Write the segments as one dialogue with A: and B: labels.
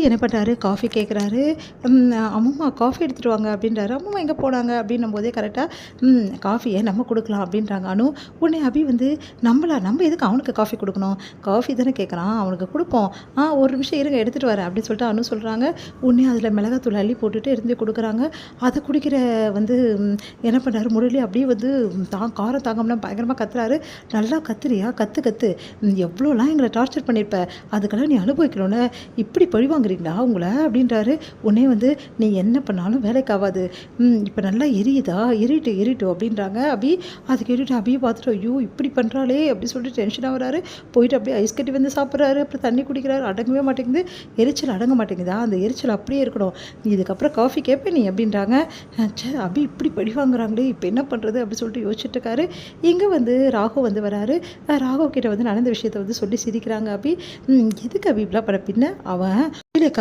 A: என்ன பண்ணுறாரு, காஃபி கேட்குறாரு. அம்மம்மா காஃபி எடுத்துகிட்டு வாங்க அப்படின்றாரு. அம்மம்மா எங்கே போனாங்க அப்படின்னும் போதே கரெக்டாக காஃபியை நம்ம கொடுக்கலாம் அப்படின்றாங்க அனு. உடனே அபி வந்து நம்ம எதுக்கு அவனுக்கு காஃபி கொடுக்கணும், காஃபி தானே கேட்குறான், அவனுக்கு கொடுப்போம், ஒரு நிமிஷம் இருங்க எடுத்துகிட்டு வரேன் அப்படின்னு சொல்லிட்டு அனு சொல்கிறாங்க. உடனே அதில் மிளகாத்தூள் அள்ளி போட்டுட்டு இருந்து கொடுக்குறாங்க. அதை குடிக்கிற வந்து என்ன பண்ணுறாரு முரளி, அப்படியே வந்து காரம் தாங்கம்னா பயங்கரமாக கத்துறாரு. நல்லா கத்துறியா, கத்து எவ்வளோலாம் எங்களை டார்ச்சர் பண்ணியிருப்ப, அதுக்கெல்லாம் நீ அனுபவிக்கணும்ல, இப்படி பழி வாங்குறீங்களா உங்களை அப்படின்றாரு. உடனே வந்து நீ என்ன பண்ணாலும் வேலைக்கு ஆகாது, இப்போ நல்லா எரியுதா, எரிட்டும் அப்படின்றாங்க அபி. அது கேட்டுட்டு அபியை பார்த்துட்டு ஐயோ இப்படி பண்ணுறாளே அப்படின்னு சொல்லிட்டு டென்ஷனாக வராரு. போயிட்டு அப்படியே ஐஸ் கட்டி வந்து சாப்பிட்றாரு. அப்புறம் தண்ணி குடிக்கிறாரு. அடங்கவே மாட்டேங்குது, எரிச்சல் அடங்க மாட்டேங்குதா, அந்த எரிச்சல் அப்படியே இருக்கணும், நீ இதுக்கப்புறம் காஃபி கேட்பேன் நீ அப்படின்றாங்க. அபி இப்படி பழி வாங்குறாங்களே, இப்போ என்ன பண்ணுறது அப்படின்னு சொல்லிட்டு யோசிச்சுட்டு இருக்காரு. இங்கே வந்து ராகு வந்து வராரு. ராகவ் கிட்ட வந்து நடந்த விஷயத்தை வந்து சொல்லி சிரிக்கிறாங்க அபி. எதுக்கு அபி இப்படிலாம் பண்ண, பின்ன அவன்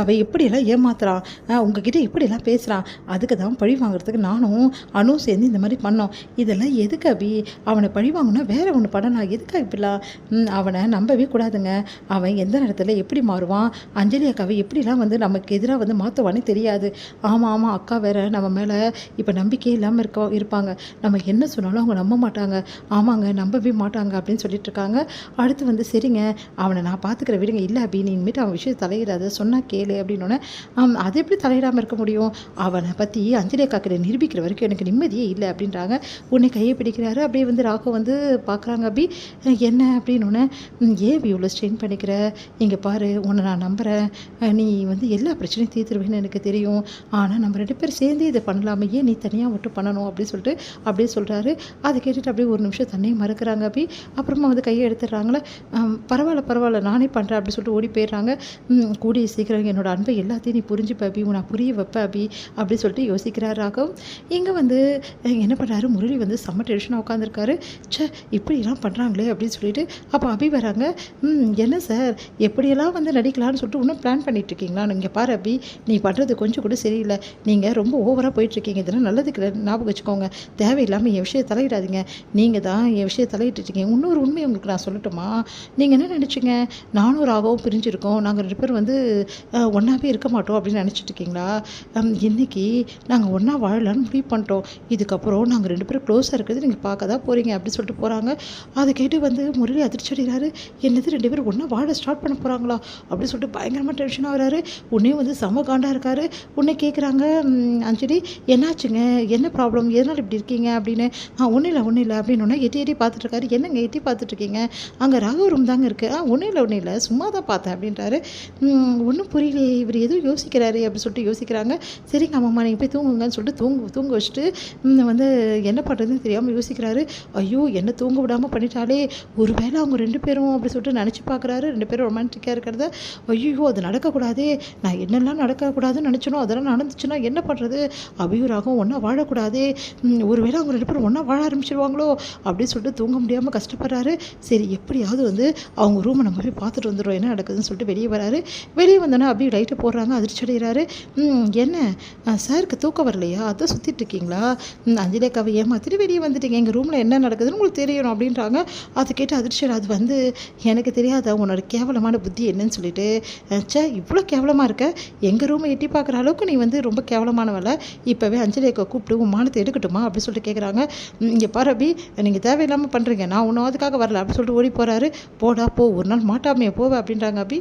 A: அவை எப்படியெல்லாம் ஏமாத்துறான், உங்ககிட்ட இப்படிலாம் பேசுகிறான், அதுக்கு தான் பழி வாங்குறதுக்கு நானும் அனு சேர்ந்து இந்த மாதிரி பண்ணோம். இதெல்லாம் எதுக்கு அபி, அவனை பழி வாங்கினா வேற ஒன்று பண்ணலாம், எதுக்கு இப்படிலாம், அவனை நம்பவே கூடாதுங்க, அவன் எந்த நேரத்தில் எப்படி மாறுவான், அஞ்சலி அக்காவை எப்படிலாம் வந்து நமக்கு எதிராக வந்து மாற்றுவானே தெரியாது. ஆமாம் அக்கா வேற நம்ம மேலே இப்போ நம்பிக்கையே இல்லாமல் இருப்பாங்க, நம்ம என்ன சொன்னாலும் அவங்க நம்ப மாட்டாங்க, ஆமாங்க நம்பவே மாட்டாங்க அப்படின்னு சொல்லிட்டு இருக்காங்க. அடுத்து வந்து சரிங்க அவனை நான் பார்த்துக்கிற விடுங்க, இல்லை அபி நீ இனிமேட்டு அவன் விஷயத்தை தலையிடாத, சொன்னால் கேளு அப்படின்னோடனே அது எப்படி தலையிடாமல் இருக்க முடியும், அவனை பற்றி அஞ்சலி அக்கா கிட்ட நிரூபிக்கிற வரைக்கும் எனக்கு நிம்மதியே இல்லை அப்படின்றாங்க. உன்னை கையை பிடிக்கிறாரு. அப்படியே வந்து ராகு வந்து பார்க்குறாங்க. அபி என்ன அப்படின்னோடனே, ஏன் அபி இவ்வளோ ஸ்ட்ரெயின் பண்ணிக்கிற, இங்கே பாரு உன்னை நான் நம்புகிறேன், நீ வந்து எல்லா பிரச்சனையும் தீர்த்துருவேன்னு எனக்கு தெரியும், ஆனால் நம்ம 2 பேர் சேர்ந்து இதை பண்ணலாமே, ஏன் நீ தனியாக மட்டும் பண்ணணும் அப்படின்னு சொல்லிட்டு அப்படியே சொல்கிறாரு. அதை கேட்டுட்டு அப்படியே ஒரு நிமிஷம் தண்ணியை மறக்கிறாங்க அபி. அப்புறமா வந்து கையை எடுத்துடுறாங்களே, பரவாயில்ல நானே பண்ணுறேன் அப்படின்னு சொல்லிட்டு ஓடி போயிடுறாங்க. கூடிய சீக்கிரம் என்னோட அன்பை எல்லாத்தையும் நீ புரிஞ்சுப்ப அபி, நான் புரிய வைப்ப அபி அப்படி சொல்லிட்டு யோசிக்கிறார் ராகவ். இங்கே வந்து என்ன பண்ணுறாரு, முரளி வந்து செம்ம டென்ஷனாக உட்காந்துருக்காரு. இப்படிலாம் பண்ணுறாங்களே அப்படின்னு சொல்லிட்டு அப்போ அபி வராங்க. என்ன சார் எப்படியெல்லாம் வந்து நடிக்கலான்னு சொல்லிட்டு இன்னும் பிளான் பண்ணிகிட்ருக்கீங்களா, நீங்கள் பாரு அபி நீ பண்ணுறது கொஞ்சம் கூட சரியில்லை, நீங்கள் ரொம்ப ஓவராக போயிட்டுருக்கீங்க, இதெல்லாம் நல்லதுக்கு ஞாபகம் வச்சுக்கோங்க, தேவையில்லாமல் என் விஷயம் தலையிடாதீங்க, நீங்கள் தான் என் விஷயம் தலையிட்டுருக்கீங்க. இன்னொரு உண்மையை உங்களுக்கு நான் சொல்லட்டுமா, நீங்கள் என்ன நினச்சிங்க, நானும் ராகவும் பிரிஞ்சிருக்கோம், நாங்கள் 2 பேர் வந்து ஒன்றாவே இருக்க மாட்டோம் அப்படின்னு நினச்சிட்டு இருக்கீங்களா, இன்றைக்கி நாங்கள் ஒன்றா வாழலான்னு முடிவு பண்ணிட்டோம், இதுக்கப்புறம் நாங்கள் 2 பேரும் க்ளோஸாக இருக்கிறது நீங்கள் பார்க்க தான் போகிறீங்க அப்படின்னு சொல்லிட்டு போகிறாங்க. அதை கேட்டு வந்து முரளி அதிர்ச்சி அடைகிறாரு. என்னது 2 பேரும் ஒன்றா வாழ ஸ்டார்ட் பண்ண போகிறாங்களா அப்படின்னு சொல்லிட்டு பயங்கரமாக டென்ஷனாக வராரு. உடனே வந்து செம காண்டாக இருக்காரு. உடனே கேட்குறாங்க, அஞ்சலி என்னாச்சுங்க, என்ன ப்ராப்ளம், எதனால் இப்படி இருக்கீங்க அப்படின்னு. ஒன்றும் இல்லை அப்படின்னு எட்டி பார்த்துட்ருக்காரு. என்னங்க எட்டி பார்த்துட்ருக்கீங்க, அங்கே ராகவ் ரூம் தாங்க இருக்குது. ஒன்றும் இல்லை சும்மா தான் பார்த்தேன் அப்படின்றாரு. ஒன்றும் புரியலையே, இவர் எதுவும் யோசிக்கிறாரு அப்படின்னு சொல்லிட்டு யோசிக்கிறாங்க. சரிங்க அம்மா நீங்கள் போய் தூங்குங்கன்னு சொல்லிட்டு தூங்க வச்சுட்டு வந்து என்ன பண்ணுறதுன்னு தெரியாமல் யோசிக்கிறாரு. ஐயோ என்ன தூங்க விடாமல் பண்ணிட்டாலே, ஒருவேளை அவங்க 2 பேரும் அப்படி சொல்லிட்டு நினச்சி பார்க்குறாரு, 2 பேரும் ரொமான்டிக்காக இருக்கிறத. ஐயோ அது நடக்கக்கூடாதே, நான் என்னெல்லாம் நடக்கக்கூடாதுன்னு நினச்சனோ அதெல்லாம் நடந்துச்சுன்னா என்ன பண்ணுறது, அபியூராகவும் ஒன்றா வாழக்கூடாதே, ஒருவேளை அவங்க 2 பேரும் ஒன்றா வாழ ஆரம்பிச்சிருவாங்களோ அப்படின்னு சொல்லிட்டு தூங்க முடியாமல் கஷ்டப்படுறாரு. சரி எப்படியாவது வந்து அவங்க ரூமை நம்ம போய் பார்த்துட்டு வந்துடும் என்ன நடக்குதுன்னு சொல்லிட்டு வெளியே வராரு. வெளியே வந்தோன்னே அப்படியே லைட்டை போடுறாங்க. அதிர்ச்சி அடைகிறாரு. என்ன சாருக்கு தூக்கம் வரலையா, அதான் சுற்றிட்டு இருக்கீங்களா, அஞ்சலி அக்காவை ஏமாற்றிட்டு வெளியே வந்துட்டீங்க, எங்கள் ரூமில் என்ன நடக்குதுன்னு உங்களுக்கு தெரியணும் அப்படின்றாங்க. அதை கேட்டு அதிர்ச்சி, அது வந்து எனக்கு தெரியாத உன்னோட கேவலமான புத்தி என்னன்னு சொல்லிட்டு, இவ்வளோ கேவலமாக இருக்க, எங்கள் ரூமை எட்டி பார்க்குற அளவுக்கு நீ வந்து ரொம்ப கேவலமானவள, இப்போவே அஞ்சலி அக்கா கூப்பிட்டு உன் மானத்தை எடுக்கட்டுமா அப்படின்னு சொல்லிட்டு கேட்குறாங்க. இங்கே பாரு அபி நீங்கள் தேவையில்லாமல் பண்ணுறீங்க, நான் ஒன்றும் அதுக்காக வரல அப்படின்னு சொல்லிட்டு ஓடி போகிறாரு. போடா போ, ஒரு நாள் மாட்டாமையே போவேன் அப்படின்றாங்க அபி.